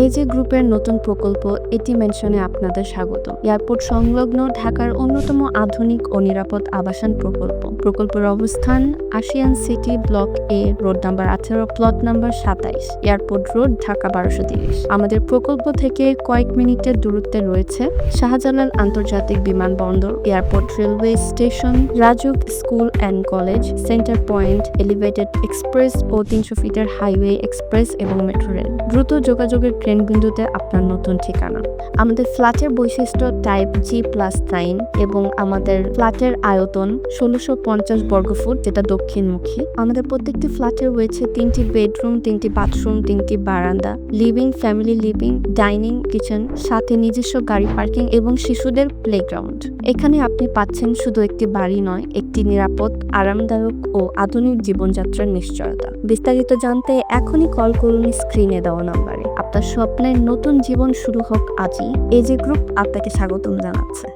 এজে গ্রুপের নতুন প্রকল্প এটি মেনশনে আপনাদের স্বাগত। এয়ারপোর্ট সংলগ্ন ঢাকার অন্যতম আধুনিক ও নিরাপদ আবাসন প্রকল্প। প্রকল্পের অবস্থান Ashiyan City block A, road number 18, plot number 27, airport road, Dhaka 1230। আমাদের প্রকল্প থেকে কয়েক মিনিটের দূরত্বে রয়েছে শাহজালাল আন্তর্জাতিক বিমানবন্দর, airport railway station, Rajuk school and college, centre point, elevated express ও 300 ফিটের হাইওয়ে এক্সপ্রেস এবং মেট্রো রেল। দ্রুত যোগাযোগের কেন্দ্রবিন্দুতে আপনার নতুন ঠিকানা। আমাদের ফ্ল্যাটের বৈশিষ্ট্য টাইপ G+9 এবং আমাদের ফ্ল্যাটের আয়তন 1650 বর্গফুট, যেটা দক্ষিণমুখী। আমাদের প্রত্যেকটি ফ্ল্যাটের রয়েছে 3টি বেডরুম, 3টি বাথরুম, 3টি বারান্দা, living, family living, dining, kitchen, সাথে নিজস্ব গাড়ি পার্কিং এবং শিশুদের প্লেগ্রাউন্ড। এখানে আপনি পাচ্ছেন শুধু একটি বাড়ি নয়, একটি নিরাপদ, আরামদায়ক ও আধুনিক জীবনযাত্রার নিশ্চয়তা। বিস্তারিত জানতে এখনই কল করুন স্ক্রিনে দেওয়া নাম্বারে। আপনার স্বপ্নের নতুন জীবন শুরু হোক আজই। এজে গ্রুপ আপনাকে স্বাগতম জানাচ্ছে।